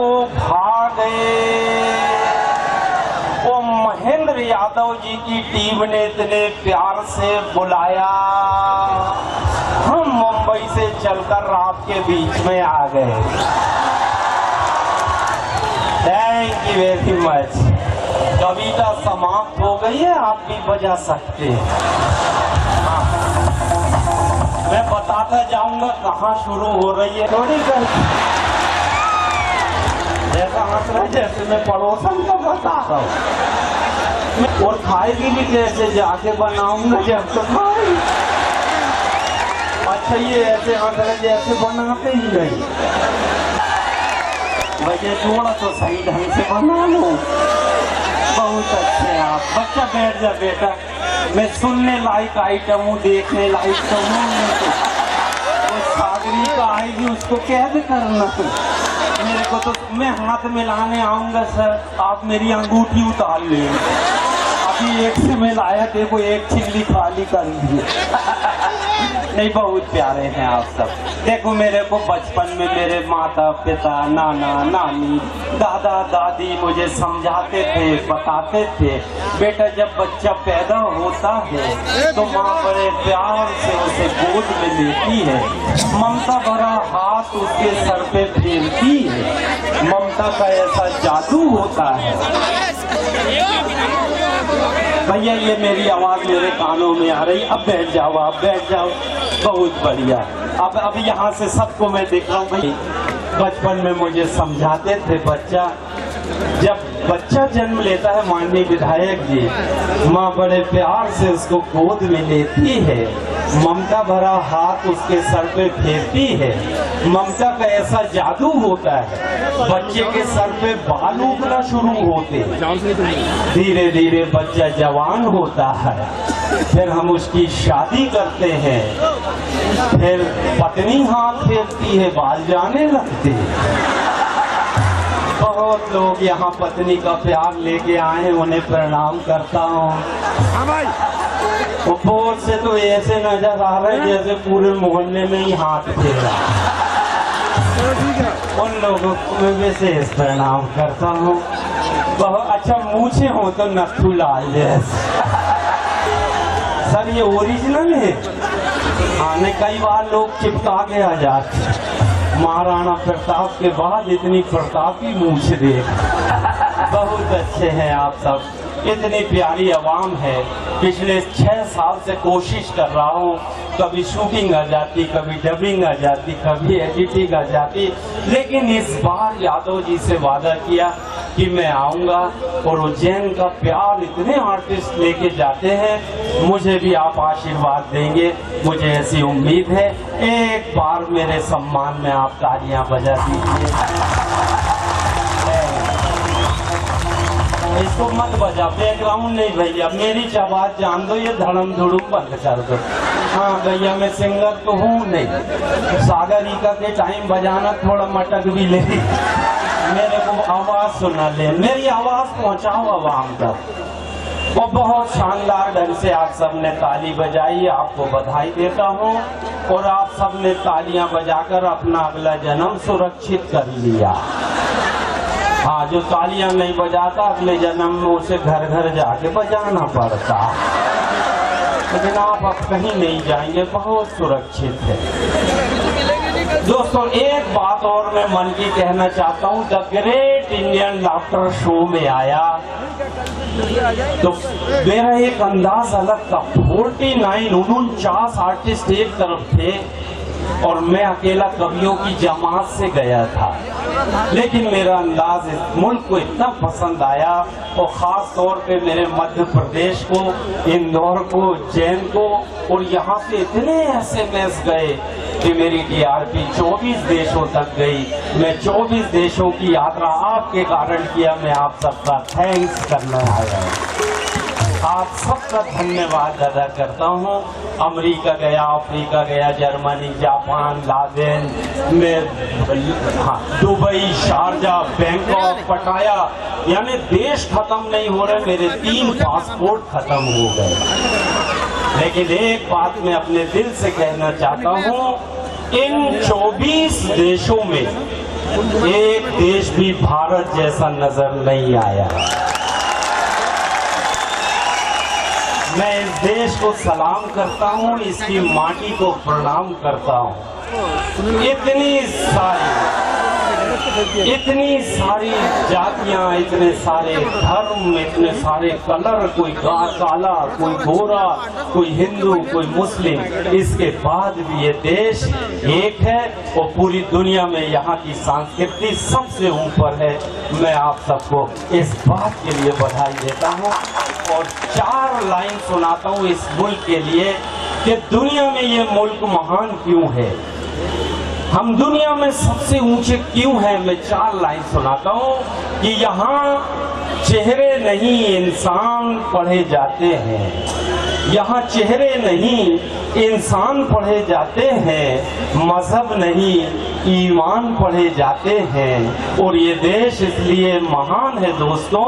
को भागे। वो महेंद्र यादव जी की टीम ने इतने प्यार से बुलाया, हम मुंबई से चलकर रात के बीच में आ गए। Thank you very much. कविता समाप्त हो गई है, आप भी बजा सकते हैं। हाँ। मैं बताता जाऊंगा कहाँ शुरू हो रही है, थोड़ी कर ऐसा मतलब जैसे मैं पड़ोसन का बता रहा हूँ। और खाएगी भी कैसे, जाके बनाऊंगा जब तो खाएगी। अच्छा ये ऐसे मतलब जैसे बनाते ही नहीं, वजह थोड़ा तो सही ढंग से बना लो। बहुत अच्छे आप। बच्चा बैठ जा बेटा, मैं सुनने लायक आइटम हूँ, देखने लायक तो हूँ। तो सागरी का आएगी उसको कैद करना, मेरे को तो मैं हाथ मिलाने आऊंगा सर, आप मेरी अंगूठी उतार लेंगे। अभी एक से मैं लाया, देखो एक छिल्ली खाली कर दी। नहीं बहुत प्यारे हैं आप सब। देखो मेरे को बचपन में मेरे माता पिता, नाना नानी, दादा दादी मुझे समझाते थे, बताते थे, बेटा जब बच्चा पैदा होता है तो माँ बड़े प्यार से उसे गोद में लेती है, ममता भरा हाथ उसके सर पे फेरती है। ममता का ऐसा जादू होता है। भैया ये मेरी आवाज मेरे कानों में आ रही, अब बैठ जाओ, आप बैठ जाओ। बहुत बढ़िया। अब यहाँ से सबको मैं देख रहा हूँ। भाई बचपन में मुझे समझाते थे, बच्चा जब बच्चा जन्म लेता है, माननीय विधायक जी, माँ बड़े प्यार से उसको गोद में लेती है, ममता भरा हाथ उसके सर पे फेरती है। ममता का ऐसा जादू होता है, बच्चे के सर पे बाल उगना शुरू होते, धीरे धीरे बच्चा जवान होता है, फिर हम उसकी शादी करते हैं, फिर पत्नी हाथ फेरती है, बाल जाने लगते हैं। बहुत लोग यहाँ पत्नी का प्यार लेके आए हैं, उन्हें प्रणाम करता हूँ। ऊपर से तो ऐसे नजर आ रहा है जैसे पूरे मोहल्ले में ही हाथ फेरा। उन लोगों को मैं विशेष प्रणाम करता हूँ। बहुत अच्छा मूछे हो तो नथु लाल जैसे। सर ये ओरिजिनल है? हाँ नहीं, कई बार लोग चिपका के आ जाते। महाराणा प्रताप के बाद इतनी प्रतापी मूछ देख। बहुत अच्छे हैं आप सब, इतनी प्यारी आवाम है। पिछले 6 साल से कोशिश कर रहा हूँ, कभी शूटिंग आ जाती, कभी डबिंग आ जाती, कभी एडिटिंग आ जाती, लेकिन इस बार यादव जी से वादा किया कि मैं आऊंगा। और उज्जैन का प्यार इतने आर्टिस्ट लेके जाते हैं, मुझे भी आप आशीर्वाद देंगे, मुझे ऐसी उम्मीद है। एक बार मेरे सम्मान में आप तालियां बजा दीजिए। इसको मत बजा, बैकग्राउंड नहीं भैया, मेरी आवाज जान दो, ये धड़म धुड़ुम बंद कर दो। हाँ भैया मैं सिंगर तो हूँ नहीं, सागरिका के टाइम बजाना थोड़ा मटक भी ले, मेरे को आवाज सुना ले, मेरी आवाज पहुँचाओ आवाम तक। और बहुत शानदार ढंग से आप सबने ताली बजाई, आपको बधाई देता हूँ। और आप सबने तालियां बजाकर अपना अगला जन्म सुरक्षित कर लिया। हाँ जो तालियां नहीं बजाता, अगले जन्म में उसे घर घर जाके बजाना पड़ता। लेकिन आप अब कहीं नहीं जाएंगे, बहुत सुरक्षित है। दोस्तों एक बात और मैं मन की कहना चाहता हूँ, the great Indian laughter show में आया तो मेरा एक अंदाज अलग था। 49 आर्टिस्ट एक तरफ थे और मैं अकेला कवियों की जमात से गया था, लेकिन मेरा अंदाज इस मुल्क को इतना पसंद आया, और खास तौर पे मेरे मध्य प्रदेश को, इंदौर को, उज्जैन को, और यहाँ से इतने SMS गए कि मेरी TRP 24 देशों तक गई। मैं 24 देशों की यात्रा आपके कारण किया। मैं आप सबका थैंक्स करना आया हूँ, आप सबका धन्यवाद अदा करता हूँ। अमेरिका गया, अफ्रीका गया, जर्मनी, जापान, लादेन में, दुबई, शारजा, बैंकॉक, पटाया, यानी देश खत्म नहीं हो रहे, मेरे 3 पासपोर्ट खत्म हो गए। लेकिन एक बात मैं अपने दिल से कहना चाहता हूँ, इन 24 देशों में एक देश भी भारत जैसा नजर नहीं आया। मैं इस देश को सलाम करता हूँ, इसकी माटी को प्रणाम करता हूँ। इतनी सारी जातियां, इतने सारे धर्म, इतने सारे कलर, कोई काला, कोई गोरा, कोई हिंदू, कोई मुस्लिम, इसके बाद भी ये देश एक है और पूरी दुनिया में यहाँ की संस्कृति सबसे ऊपर है। मैं आप सबको इस बात के लिए बधाई देता हूँ और 4 लाइन सुनाता हूँ इस मुल्क के लिए कि दुनिया में ये मुल्क महान क्यों है, हम दुनिया में सबसे ऊंचे क्यों हैं। मैं 4 लाइन सुनाता हूँ कि यहाँ चेहरे नहीं इंसान पढ़े जाते हैं, यहाँ चेहरे नहीं इंसान पढ़े जाते हैं, मजहब नहीं ईमान पढ़े जाते हैं। और ये देश इसलिए महान है दोस्तों,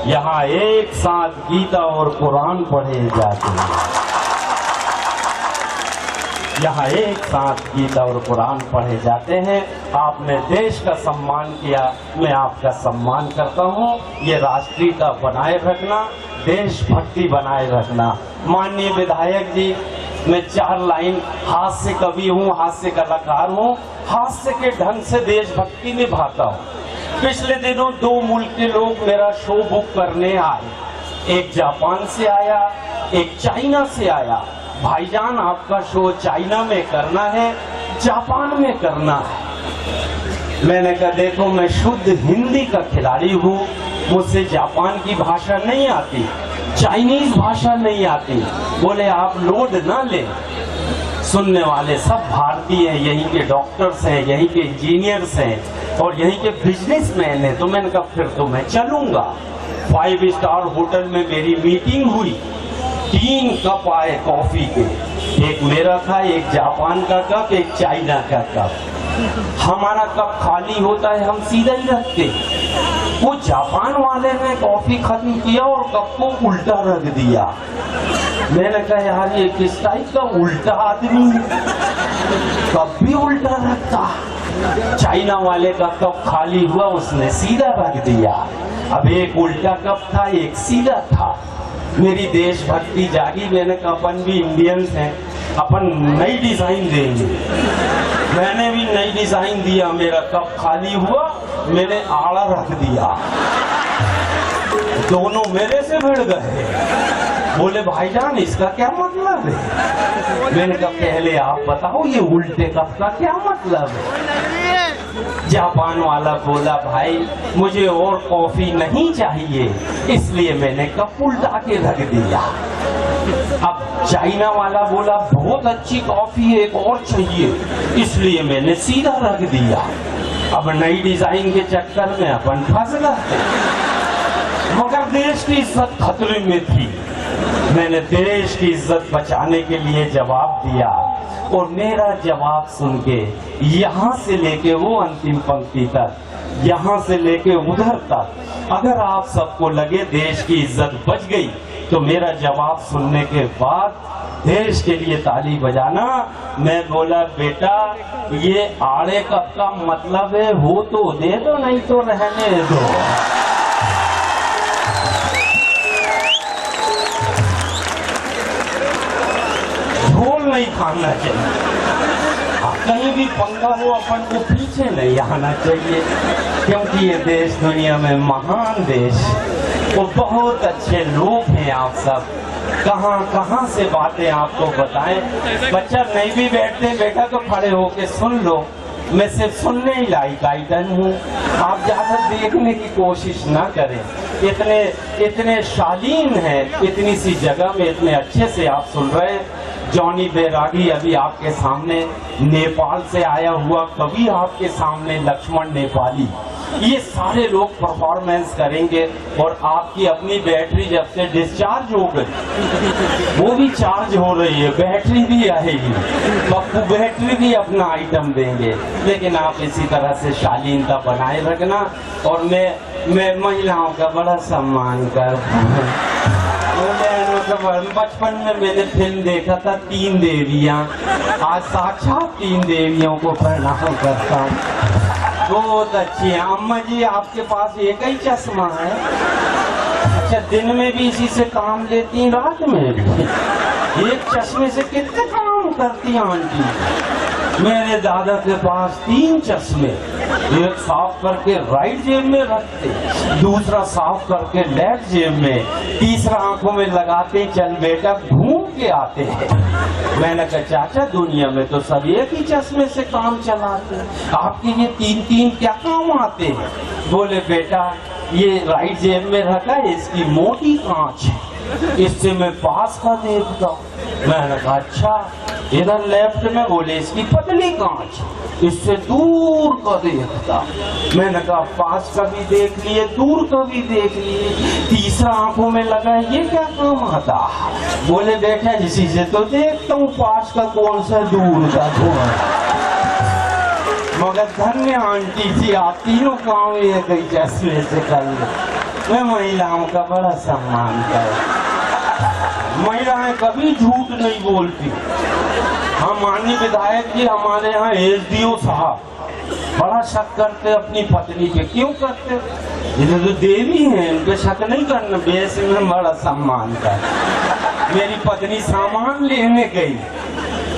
यहाँ एक साथ गीता और कुरान पढ़े जाते हैं, यहाँ एक साथ गीता और कुरान पढ़े जाते हैं। आपने देश का सम्मान किया, मैं आपका सम्मान करता हूँ। ये राष्ट्रीयता बनाए रखना, देशभक्ति बनाए रखना। माननीय विधायक जी, मैं 4 लाइन, हास्य कवि हूँ, हास्य कलाकार हूँ, हास्य के ढंग से देशभक्ति निभाता हूँ। पिछले दिनों 2 मुल्क के लोग मेरा शो बुक करने आए, एक जापान से आया, एक चाइना से आया। भाईजान आपका शो चाइना में करना है, जापान में करना है। मैंने कहा देखो मैं शुद्ध हिंदी का खिलाड़ी हूँ, मुझसे जापान की भाषा नहीं आती, चाइनीज भाषा नहीं आती। बोले आप लोड ना लें, सुनने वाले सब भारतीय हैं, यहीं के डॉक्टर्स हैं, यहीं के इंजीनियर्स हैं और यहीं के बिजनेसमैन हैं। तो मैंने कहा फिर तो मैं चलूंगा। 5 स्टार होटल में मेरी मीटिंग हुई, 3 कप आए कॉफी के, एक मेरा था, एक जापान का कप, एक चाइना का कप। हमारा कप खाली होता है, हम सीधा ही रखते। वो जापान वाले ने कॉफी खत्म किया और कप को उल्टा रख दिया। मैंने कहा यार ये किस टाइप का उल्टा आदमी, कप भी उल्टा रखता। चाइना वाले का कप खाली हुआ, उसने सीधा रख दिया। अब एक उल्टा कप था, एक सीधा था। मेरी देशभक्ति जागी। मैंने कहा अपन भी इंडियंस हैं, अपन नई डिजाइन देंगे। मैंने भी नई डिजाइन दिया, मेरा कप खाली हुआ, मैंने आड़ा रख दिया, दोनों मेरे से भिड़ गए। बोले भाईजान इसका क्या मतलब है? मैंने कहा पहले आप बताओ ये उल्टे कप का क्या मतलब है? जापान वाला बोला भाई मुझे और कॉफी नहीं चाहिए, इसलिए मैंने कप उल्टा के रख दिया। अब चाइना वाला बोला बहुत अच्छी कॉफी है, एक और चाहिए, इसलिए मैंने सीधा रख दिया। अब नई डिजाइन के चक्कर में अपन फंस गए, मगर देश की इज्जत खतरे में थी। मैंने देश की इज्जत बचाने के लिए जवाब दिया और मेरा जवाब सुन के यहाँ से लेके वो अंतिम पंक्ति तक, यहाँ से लेके उधर तक, अगर आप सबको लगे देश की इज्जत बच गई तो मेरा जवाब सुनने के बाद देश के लिए ताली बजाना। मैं बोला बेटा ये आड़े कप का मतलब है, हो तो दे दो नहीं तो रहने दो। झोल नहीं खाना चाहिए, कहीं भी पंगा हो अपन को पीछे नहीं आना चाहिए, क्योंकि ये देश दुनिया में महान देश और बहुत अच्छे लोग हैं। आप सब कहाँ कहाँ से बातें आपको बताएं। बच्चा नहीं भी बैठते बैठा तो खड़े होके सुन लो, मैं सिर्फ सुनने ही लायक आइटम हूँ, आप ज्यादा देखने की कोशिश ना करें। इतने शालीन हैं, इतनी सी जगह में इतने अच्छे से आप सुन रहे हैं। जॉनी बैरागी अभी आपके सामने, नेपाल से आया हुआ कवि आपके सामने, लक्ष्मण नेपाली, ये सारे लोग परफॉर्मेंस करेंगे और आपकी अपनी बैटरी जब से डिस्चार्ज हो गई वो भी चार्ज हो रही है, बैटरी भी आएगी, पप्पू बैटरी भी अपना आइटम देंगे। लेकिन आप इसी तरह से शालीनता बनाए रखना। और मैं महिलाओं का बड़ा सम्मान करता हूँ। बचपन में मैंने फिल्म देखा था 3 देवियाँ, आज साक्षात 3 देवियों को प्रणाम करता हूँ। बहुत अच्छी है अम्मा जी, आपके पास एक ही चश्मा है? अच्छा, दिन में भी इसी से काम लेती हैं, रात में भी? एक चश्मे से कितने काम करती हैं आंटी? मेरे दादा के पास 3 चश्मे, एक साफ करके राइट जेब में रखते, दूसरा साफ करके लेफ्ट जेब में, तीसरा आंखों में लगाते, चल बेटा घूम के आते हैं। मैंने कहा चाचा, दुनिया में तो सब एक ही चश्मे से काम चलाते हैं, आपके ये 3 क्या काम आते हैं? बोले बेटा, ये राइट जेब में रखा है, इसकी मोटी कांच है, इससे मैं पास का देखता हूँ। मैंने कहा अच्छा, इधर लेफ्ट में? बोले इसकी पतली कांच, इससे दूर का देखता। मैंने कहा पास का भी देख लिए, दूर का भी देख लिए, तीसरा आंखों में लगा, ये क्या काम आता? बोले बेटा, इसी से तो देखता हूँ पास का कौन सा, दूर का कौन। मगर धन्य आंटी जी, आप तीनों काम एक ही चश्मे से कर लो। मैं महिलाओं का बड़ा सम्मान करता, महिलाएं कभी झूठ नहीं बोलती। हम माननीय विधायक जी, हमारे यहाँ एसडीओ साहब बड़ा शक करते अपनी पत्नी पे। क्यों करते? ये तो देवी हैं, उनके शक नहीं करना, वैसे में बड़ा सम्मान कर। मेरी पत्नी सामान लेने गई,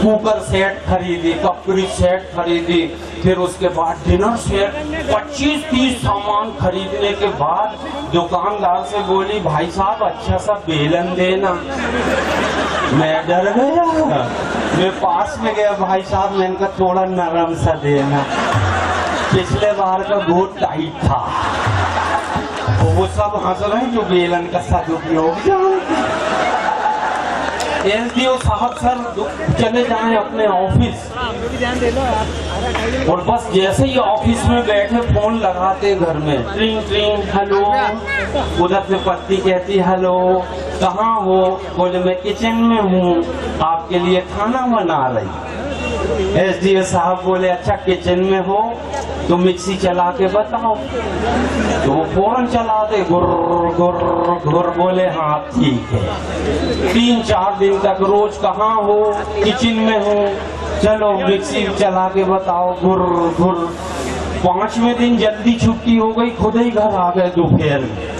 कुकर सेट खरीदी, कपड़ी सेट खरीदी, फिर उसके बाद डिनर सेट, 25-30 सामान खरीदने के बाद दुकानदार से बोली, भाई साहब अच्छा सा बेलन देना। मैं डर गया, मैं पास में गया, भाई साहब मैंने कहा थोड़ा नरम सा देना, पिछले बार का बहुत टाइट था। वो सब हंस रहे हैं जो बेलन का सदुपयोग। एसडीओ साहब सर चले जाएं अपने ऑफिस, और बस जैसे ही ऑफिस में बैठे फोन लगाते घर में, ट्रिंग ट्रिंग, हेलो। उधर से पत्नी कहती हेलो, कहाँ हो? बोले मैं किचन में हूँ, आपके लिए खाना बना रही। एसडीओ साहब बोले अच्छा किचन में हो तो मिक्सी चला के बताओ। तो वो फौरन चला दे, गुर गुर गुर। बोले हाँ ठीक है। 3-4 दिन तक रोज कहाँ हो? किचन में हो, चलो मिक्सी चला के बताओ, गुर गुर। 5वें दिन जल्दी छुट्टी हो गई, खुद ही घर आ गए दोपहर में।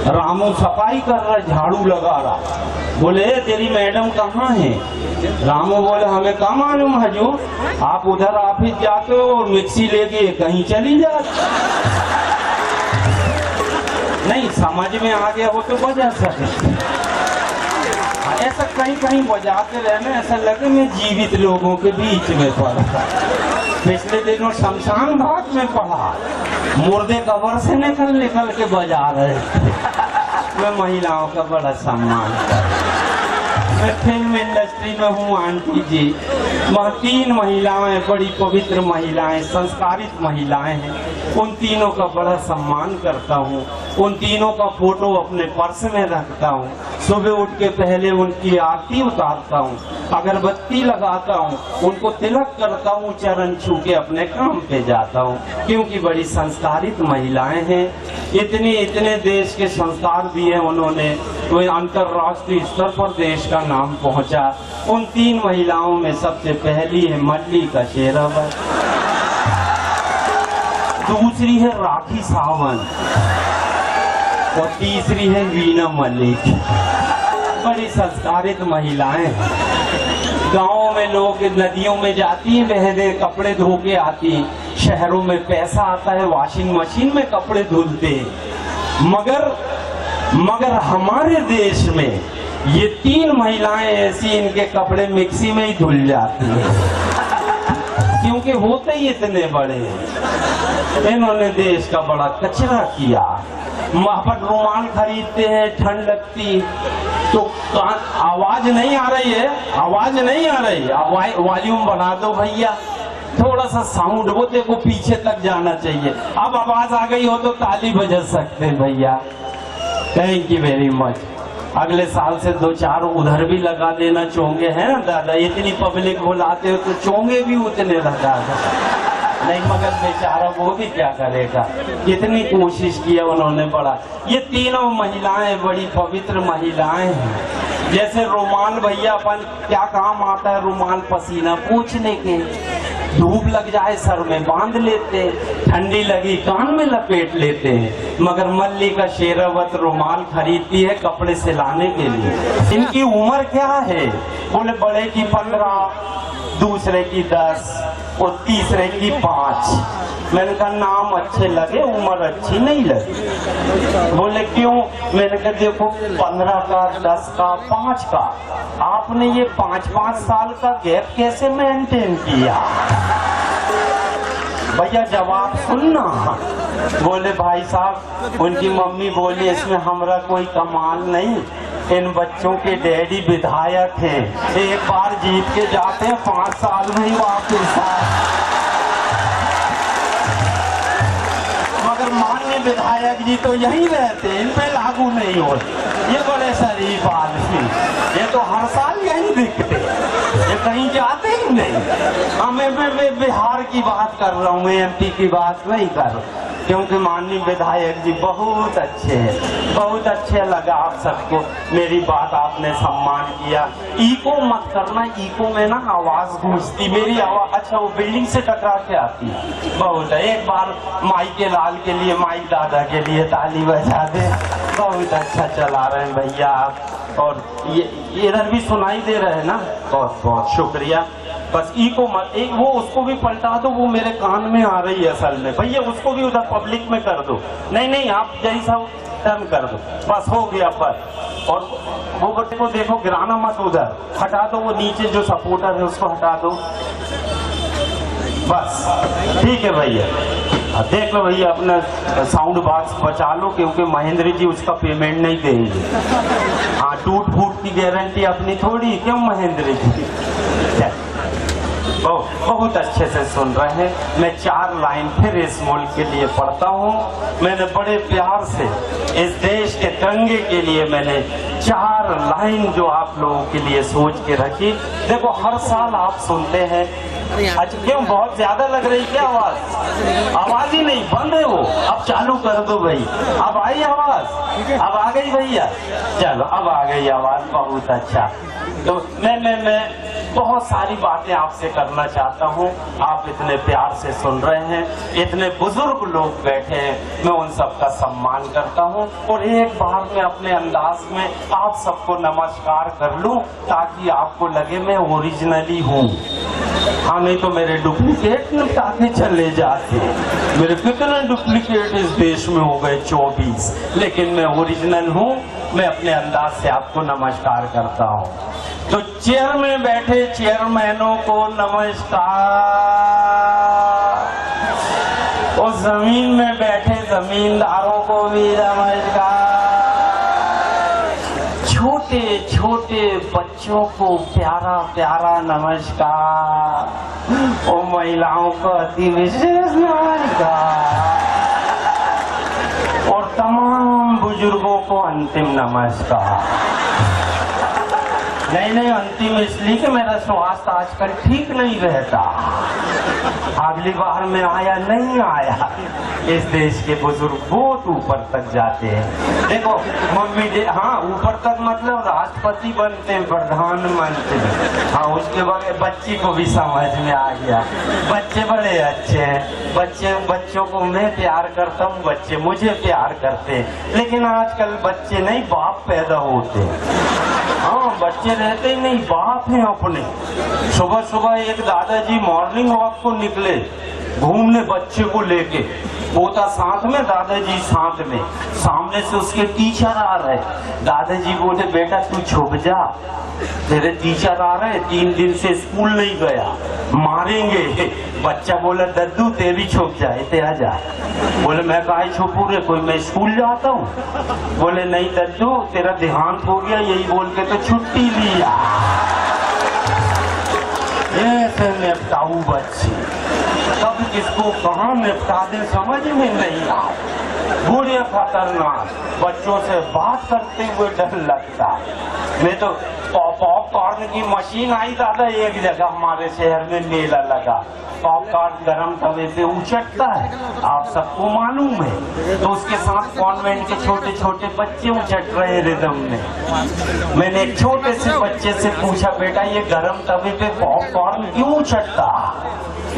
रामू सफाई कर रहा, झाड़ू लगा रहा। बोले तेरी मैडम कहाँ है? रामू बोले हमें कहाँ मालूम हजूर, आप उधर ऑफिस जाते हो और मिक्सी लेके कहीं चली जाती। नहीं समझ में आ गया वो तो बजा सके, ऐसा कहीं कहीं बजाते रहना, ऐसा लगे मैं जीवित लोगों के बीच में पढ़ा। पिछले दिनों शमशान घाट में पढ़ा, मुर्दे कब्र से निकल के बजा रहे। मैं महिलाओं का बड़ा सम्मान करता। मैं फिल्म इंडस्ट्री में हूँ आंटी जी, वहाँ 3 महिलाएं बड़ी पवित्र महिलाएं, संस्कारित महिलाएं हैं। उन तीनों का बड़ा सम्मान करता हूँ, उन तीनों का फोटो अपने पर्स में रखता हूँ। सुबह उठ के पहले उनकी आरती उतारता हूँ, अगरबत्ती लगाता हूँ, उनको तिलक करता हूँ, चरण छू के अपने काम पे जाता हूँ, क्योंकि बड़ी संस्कारित महिलाएं हैं। इतने देश के संस्कार दिए उन्होंने, वो अंतर्राष्ट्रीय स्तर पर देश का नाम पहुंचा। उन 3 महिलाओं में सबसे पहली है मल्लिका शेरावत, दूसरी है राखी सावंत और तीसरी है वीना मलिक। बड़ी संस्कारित महिलाएं हैं। गाँव में लोग नदियों में जाती हैं बहने, कपड़े धो के आती हैं। शहरों में पैसा आता है, वॉशिंग मशीन में कपड़े धुलते हैं। मगर हमारे देश में ये 3 महिलाएं ऐसी, इनके कपड़े मिक्सी में ही धुल जाती हैं, क्योंकि होते ही इतने बड़े हैं। इन्होंने देश का बड़ा कचरा किया। वहाँ पर रुमाल खरीदते हैं, ठंड लगती तो आवाज नहीं आ रही है, आवाज नहीं आ रही, आप वॉल्यूम बढ़ा दो भैया, थोड़ा सा साउंड, वो देखो पीछे तक जाना चाहिए। अब आवाज आ गई हो तो ताली बजा सकते हैं भैया। Thank you very much. अगले साल से 2-4 उधर भी लगा देना चोंगे, है ना दादा? इतनी पब्लिक बुलाते हो तो चोंगे भी उतने लगा दो। नहीं मगर बेचारा वो भी क्या करेगा, कितनी कोशिश किया उन्होंने बड़ा। ये तीनों महिलाएं बड़ी पवित्र महिलाएं हैं। जैसे रुमाल भैया अपन क्या काम आता है, रुमाल पसीना पोंछने के, धूप लग जाए सर में बांध लेते, ठंडी लगी कान में लपेट लेते हैं। मगर मल्ली का शेरावत रुमाल खरीदती है कपड़े सिलाने के लिए। इनकी उम्र क्या है? बोले बड़े की 15, दूसरे की 10 और तीसरे की 5। मैंने कहा नाम अच्छे लगे, उम्र अच्छी नहीं लगी। बोले क्यों? मैंने कहा देखो 15 का, 10 का, 5 का, आपने ये 5-5 साल का गैप कैसे मेंटेन किया? भैया जवाब सुनना। बोले भाई साहब, उनकी मम्मी बोली इसमें हमारा कोई कमाल नहीं, इन बच्चों के डैडी विधायक हैं, एक बार जीत के जाते हैं 5 साल में ही वापस आए। मगर माननीय विधायक जी तो यही रहते, इन पे लागू नहीं होते। ये बड़े शरीफ आदमी, ये तो हर साल यही दिखते, ये कहीं जाते ही नहीं। मैं बिहार की बात कर रहा हूँ, MP की बात नहीं कर रहा, क्योंकि माननीय विधायक जी बहुत अच्छे हैं, बहुत अच्छे लगा आप सबको मेरी बात, आपने सम्मान किया। इको मत करना, इको में ना आवाज गूंजती, मेरी आवाज अच्छा वो बिल्डिंग से टकरा के आती है बहुत है। एक बार माई के लाल के लिए, माई दादा के लिए ताली बजा दे। बहुत अच्छा चला रहे हैं भैया आप, और ये इधर भी सुनाई दे रहे हैं ना, बहुत बहुत शुक्रिया। बस इको मत, एक वो उसको भी पलटा दो, वो मेरे कान में आ रही है असल में। भैया उसको भी उधर पब्लिक में कर दो। नहीं आप जैसा टर्न कर दो, बस हो गया बस। और वो बच्चे को देखो गिराना मत, उधर हटा दो, वो नीचे जो सपोर्टर है उसको हटा दो, बस ठीक है भैया। देख लो भैया अपना साउंड बॉक्स बचा लो, क्योंकि महेंद्र जी उसका पेमेंट नहीं देंगे। हाँ टूट फूट की गारंटी अपनी थोड़ी, क्यों महेंद्र जी? बहुत अच्छे से सुन रहे हैं। मैं 4 लाइन फिर इस मुल्क के लिए पढ़ता हूँ। मैंने बड़े प्यार से इस देश के तिरंगे के लिए मैंने 4 लाइन जो आप लोगों के लिए सोच के रखी। देखो हर साल आप सुनते हैं, अच्छा क्यों बहुत ज्यादा लग रही क्या आवाज? आवाज ही नहीं, बंद है वो, अब चालू कर दो भाई। अब आई आवाज? अब आ गई भैया? चलो अब आ गई आवाज, बहुत अच्छा। तो मैं बहुत सारी बातें आपसे करना चाहता हूँ, आप इतने प्यार से सुन रहे हैं, इतने बुजुर्ग लोग बैठे हैं, मैं उन सबका सम्मान करता हूँ। और एक बार मैं अपने अंदाज में आप सबको नमस्कार कर लूँ, ताकि आपको लगे मैं ओरिजिनली हूँ। हाँ नहीं तो मेरे डुप्लीकेट निपटा के चले जाते। मेरे कितने डुप्लीकेट इस देश में हो गए, 24, लेकिन मैं ओरिजिनल हूँ। मैं अपने अंदाज से आपको नमस्कार करता हूँ। तो चेयर में बैठे चेयरमैनों को नमस्कार, और जमीन में बैठे जमींदारों को भी नमस्कार, छोटे छोटे बच्चों को प्यारा प्यारा नमस्कार, और महिलाओं को अति विशेष नमस्कार, और तमाम बुजुर्गों को अंतिम नमस्कार। नहीं अंतिम इसलिए कि मेरा स्वास्थ्य आजकल ठीक नहीं रहता। अगली बार में आया नहीं आया, इस देश के बुजुर्ग बहुत ऊपर तक जाते हैं। देखो मम्मी जी, हाँ ऊपर तक मतलब राष्ट्रपति बनते हैं, प्रधानमंत्री। हाँ उसके बाद बच्ची को भी समझ में आ गया, बच्चे बड़े अच्छे हैं। बच्चों को मैं प्यार करता हूँ, बच्चे मुझे प्यार करते हैं। लेकिन आजकल बच्चे नहीं बाप पैदा होते हैं। हाँ बच्चे रहते ही नहीं, बाप हैं अपने। सुबह सुबह एक दादाजी मॉर्निंग वॉक को निकले घूमने बच्चे को लेके, पोता साथ में दादाजी साथ में, सामने से उसके टीचर आ रहे। दादाजी बोले बेटा तू छुप जा, तेरे टीचर आ रहे, 3 दिन से स्कूल नहीं गया, मारेंगे। बच्चा बोला दद्दू ते भी छुप जाए, ते आ जा। बोले मैं काहे छुपू रे, कोई मैं स्कूल जाता हूँ। बोले नहीं दद्दू तेरा देहांत हो गया, यही बोल के तो छुट्टी लिया। ऐसे निपटाऊ बच्चे, कब किसको कहाँ निपटा दे समझ में नहीं आ। बुरे खतरनाक बच्चों से बात करते हुए डर लगता। मैं तो पॉपकॉर्न की मशीन आई दादा एक जगह हमारे शहर में मेला लगा, पॉपकॉर्न गरम तवे पे उछटता है, आप सबको मालूम है। तो उसके साथ कॉन्वेंट के छोटे छोटे बच्चे उछट रहे हैं रिदम में। मैंने एक छोटे से बच्चे से पूछा बेटा ये गरम तवे पे पॉपकॉर्न क्यों उछटता?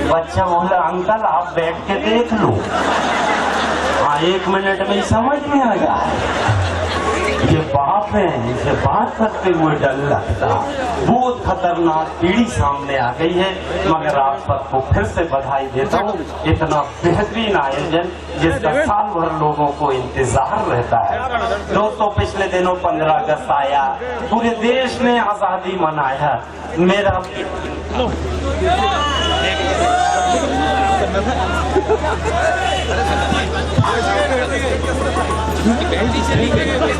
बच्चा बोला अंकल आप बैठ के देख लो। हाँ 1 मिनट में ही समझ में आ गया ये बाप है, इसे बात करते हुए डर लगता। बहुत खतरनाक पीढ़ी सामने आ गई है, मगर आप सबको फिर से बधाई देता हूँ। इतना बेहतरीन आयोजन जिसका साल भर लोगों को इंतजार रहता है। दोस्तों पिछले दिनों 15 अगस्त आया, पूरे देश ने आजादी मनाया। मेरा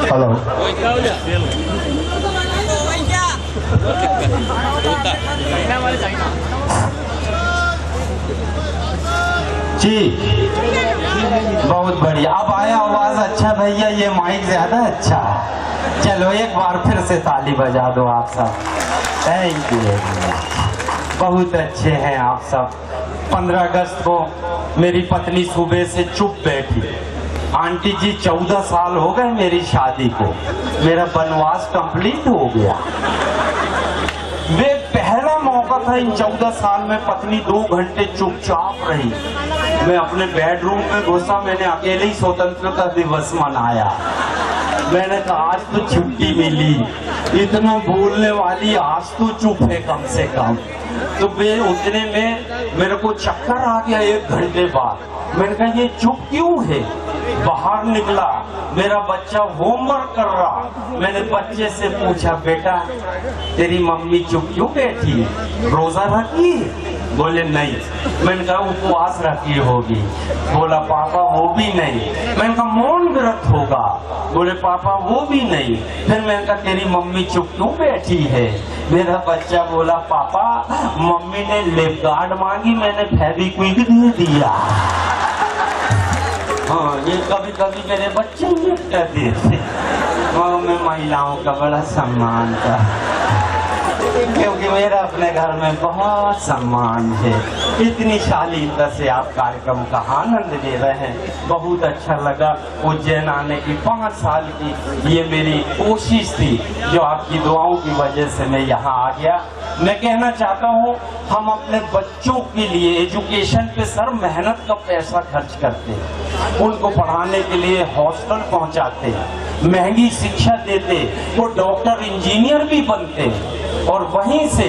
हेलो जी, बहुत बढ़िया। अब आया आवाज अच्छा भैया, ये माइक ज्यादा अच्छा है। चलो एक बार फिर से ताली बजा दो आप सब। थैंक यू, बहुत अच्छे हैं आप सब। 15 अगस्त को मेरी पत्नी सुबह से चुप बैठी। आंटी जी 14 साल हो गए मेरी शादी को, मेरा वनवास कंप्लीट हो गया। वे पहला मौका था इन 14 साल में पत्नी 2 घंटे चुपचाप रही। मैं अपने बेडरूम में घुसा, मैंने अकेले ही स्वतंत्रता दिवस मनाया। मैंने कहा आज तो छुट्टी मिली, इतना बोलने वाली आज तो चुप है कम से कम। तो वे उतने में मेरे को चक्कर आ गया 1 घंटे बाद। मैंने कहा ये चुप क्यों है? बाहर निकला, मेरा बच्चा होमवर्क कर रहा। मैंने बच्चे से पूछा बेटा तेरी मम्मी चुप क्यों बैठी, रोजा रखी? बोले नहीं। मैंने कहा उपवास रखी होगी। बोला पापा वो भी नहीं। मैंने कहा मौन व्रत होगा। बोले पापा वो भी नहीं। फिर मैंने कहा तेरी मम्मी चुप क्यों बैठी है? मेरा बच्चा बोला पापा मम्मी ने लिप गार्ड मांगी, मैंने फेविक्विक दे दिया। हाँ ये कभी कभी मेरे बच्चे ये कहते थे। मैं महिलाओं का बड़ा सम्मान था, क्योंकि मेरा अपने घर में बहुत सम्मान है। इतनी शालीनता से आप कार्यक्रम का आनंद ले रहे हैं, बहुत अच्छा लगा। उज्जैन आने की 5 साल की ये मेरी कोशिश थी, जो आपकी दुआओं की वजह से मैं यहाँ आ गया। मैं कहना चाहता हूँ हम अपने बच्चों के लिए एजुकेशन पे सर मेहनत का पैसा खर्च करते हैं, उनको पढ़ाने के लिए हॉस्टल पहुँचाते हैं, महंगी शिक्षा देते, वो डॉक्टर इंजीनियर भी बनते हैं, और वहीं से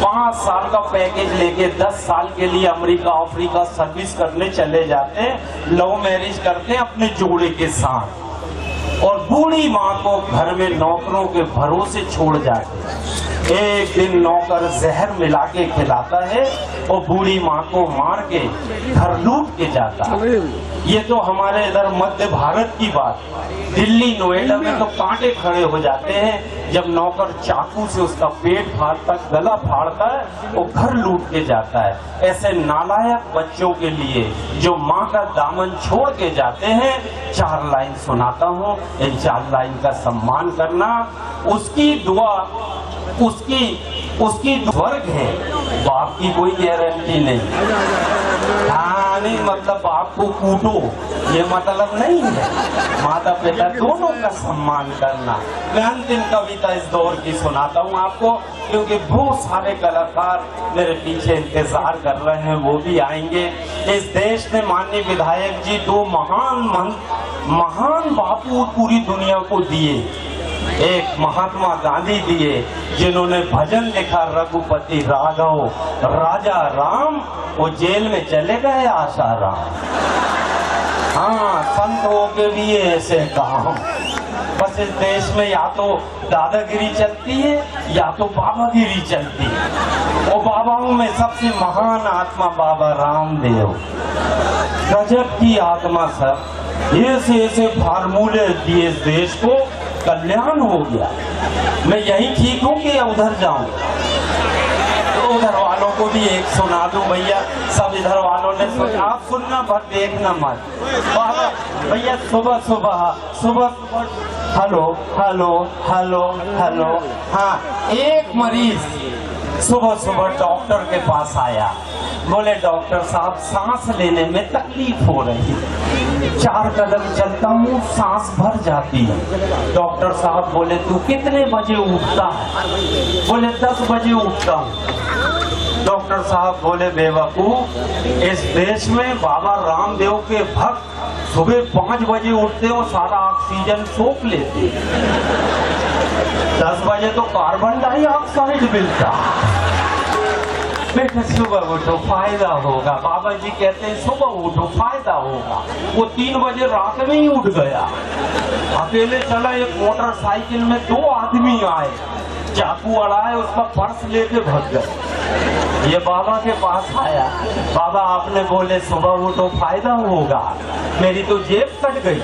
5 साल का पैकेज लेके 10 साल के लिए अमेरिका अफ्रीका सर्विस करने चले जाते हैं, लव मैरिज करते हैं अपने जोड़े के साथ, और बूढ़ी माँ को घर में नौकरों के भरोसे छोड़ जाते हैं। एक दिन नौकर जहर मिला के खिलाता है और बूढ़ी माँ को मार के घर लूट के जाता है। ये तो हमारे इधर मध्य भारत की बात। दिल्ली नोएडा में तो कांटे खड़े हो जाते हैं जब नौकर चाकू से उसका पेट फाड़ता, गला फाड़ता है, वो घर लूट के जाता है। ऐसे नालायक बच्चों के लिए जो माँ का दामन छोड़ के जाते हैं, 4 लाइन सुनाता हूँ। इन 4 लाइन का सम्मान करना, उसकी दुआ उसकी स्वर्ग है, बाप की कोई गारंटी नहीं। हाँ नहीं मतलब बाप को कूटो ये मतलब नहीं है, माता पिता दोनों का सम्मान करना। मैं अंतिम कविता इस दौर की सुनाता हूँ आपको, क्योंकि बहुत सारे कलाकार मेरे पीछे इंतजार कर रहे हैं, वो भी आएंगे। इस देश ने माननीय विधायक जी 2 महान बापू पूरी दुनिया को दिए। एक महात्मा गांधी दिए जिन्होंने भजन लिखा रघुपति राघव राजा राम, वो जेल में चले गए आसाराम। हाँ संत हो के भी ऐसे काम। बस इस देश में या तो दादागिरी चलती है या तो बाबागिरी चलती है। वो बाबाओं में सबसे महान आत्मा बाबा रामदेव, गजब की आत्मा सर। ऐसे फार्मूले दिए इस देश को, कल्याण हो गया। मैं यही ठीक हूँ कि उधर जाऊं? तो उधर वालों को भी एक सुना दूं भैया। सब इधर वालों ने सुना, आप सुनना पर देखना मत। भैया सुबह सुबह हेलो हेलो हेलो हेलो। हाँ एक मरीज सुबह डॉक्टर के पास आया, बोले डॉक्टर साहब सांस लेने में तकलीफ हो रही, 4 कदम चलता हूँ सांस भर जाती है। डॉक्टर साहब बोले तू कितने बजे उठता है? बोले 10 बजे उठता हूँ। डॉक्टर साहब बोले बेवकूफ, इस देश में बाबा रामदेव के भक्त सुबह 5 बजे उठते हो, सारा ऑक्सीजन सोख लेते, 10 बजे तो कार्बन डाइऑक्साइड मिलता। बेटा सुबह उठो फायदा होगा, बाबा जी कहते हैं सुबह उठो फायदा होगा। वो 3 बजे रात में ही उठ गया, अकेले चला। एक मोटरसाइकिल में 2 आदमी आए, चाकू अड़ाए, उसका पर्स लेके भाग गए। ये बाबा के पास आया, बाबा आपने बोले सुबह उठो फायदा होगा, मेरी तो जेब कट गई।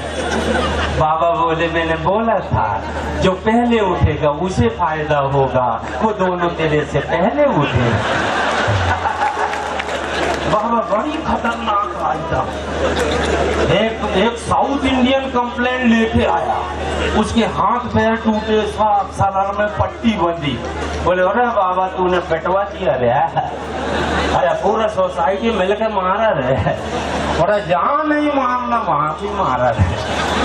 बाबा बोले मैंने बोला था जो पहले उठेगा उसे फायदा होगा, वो दोनों तेरे से पहले उठे। बाबा बड़ी खतरनाक आइटम। एक साउथ इंडियन कंप्लेंट लेके आया, उसके हाथ पैर टूटे, सर में पट्टी बंधी। बोले अरे बाबा तूने पेटवा दिया रे, अरे पूरा सोसाइटी मिलकर मारा रे, और जहाँ नहीं मारना वहां भी मारा रे।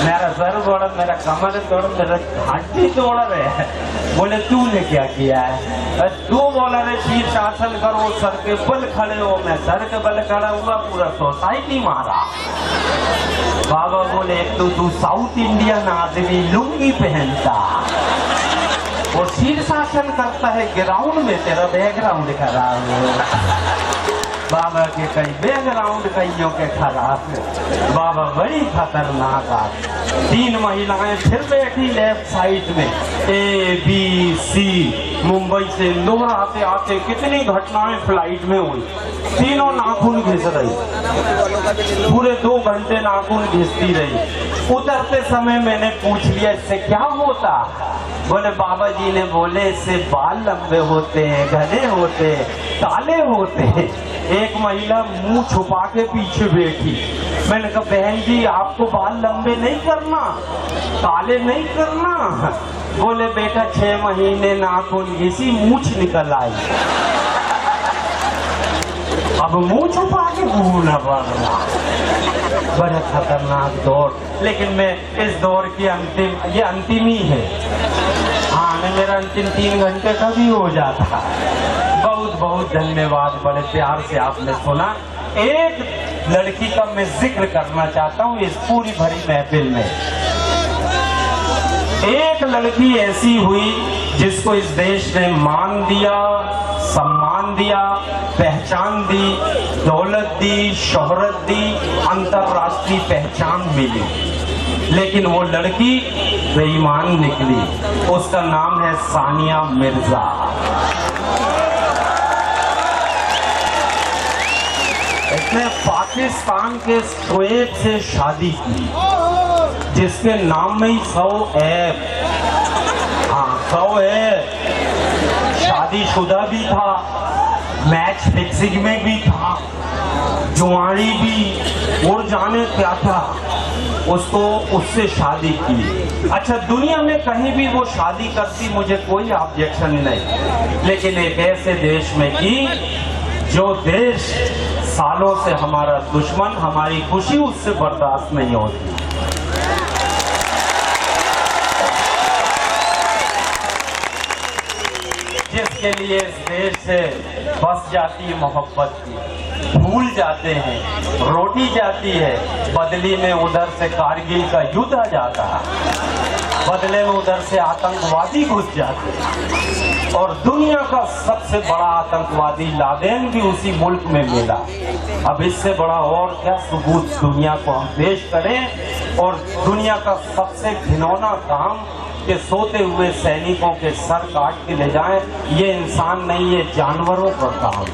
मेरा सर तोड़ा, मेरा कमर तोड़ा, मेरा हड्डी तोड़ा रे। बोले तूने क्या किया है? तू बोला रे शीर्षासन करो, सर के बल खड़े हो, मैं सर के बल खड़ा हुआ, पूरा सोसाइटी मारा। बाबा बोले एक तो तू साउथ इंडियन आदमी लुंगी पहनता और शीर्षासन करता है ग्राउंड में, तेरा बैकग्राउंड खराब है। बाबा के कई बैकग्राउंड कईयों के खराब है। बाबा बड़ी खतरनाक आदमी। 3 महिलाएं फिर बैठी लेफ्ट साइड में, ABC। मुंबई से इंदौर आते आते कितनी घटनाएं फ्लाइट में हुई, तीनों नाखून घिस रही, पूरे 2 घंटे नाखून घिसती रही। उतरते समय मैंने पूछ लिया इससे क्या होता? बोले बाबा जी ने बोले इससे बाल लंबे होते हैं, घने होते हैं, काले होते हैं। एक महिला मुंह छुपा के पीछे बैठी। मैंने कहा बहन जी आपको बाल लंबे नहीं करना, काले नहीं करना। बोले बेटा 6 महीने नाखून घिसी, मूछ निकल आई, अब मुंह छुपा के घूमना पड़ रहा। बड़ा खतरनाक दौर, लेकिन मैं इस दौर की ये अंतिम ही है। हाँ नहीं मेरा अंतिम 3 घंटे का भी हो जाता। बहुत बहुत धन्यवाद, बड़े प्यार से आपने सुना। एक लड़की का मैं जिक्र करना चाहता हूँ इस पूरी भरी महफिल में। एक लड़की ऐसी हुई जिसको इस देश ने मान दिया, सम्मान दिया, पहचान दी, दौलत दी, शोहरत दी, अंतर्राष्ट्रीय पहचान मिली, लेकिन वो लड़की बेईमान निकली। उसका नाम है सानिया मिर्जा। इसने पाकिस्तान के शोएब से शादी की, जिसके नाम में ही 100 ऐब। हाँ 100 ऐब। शादीशुदा भी था, मैच फिक्सिंग में भी था, जुआरी भी, और जाने क्या था। उसको उससे शादी की। अच्छा दुनिया में कहीं भी वो शादी करती मुझे कोई ऑब्जेक्शन नहीं, लेकिन एक ऐसे देश में की जो देश सालों से हमारा दुश्मन, हमारी खुशी उससे बर्दाश्त नहीं होती। जिसके लिए इस देश से बस जाती है मोहब्बत की, भूल जाते हैं, रोटी जाती है, बदली में उधर से कारगिल का युद्ध आ जाता है, बदले में उधर से आतंकवादी घुस जाते हैं, और दुनिया का सबसे बड़ा आतंकवादी लादेन भी उसी मुल्क में मिला। अब इससे बड़ा और क्या सबूत दुनिया को हम पेश करें? और दुनिया का सबसे घिनौना काम कि सोते हुए सैनिकों के सर काट के ले जाएं, ये इंसान नहीं, ये जानवरों का काम।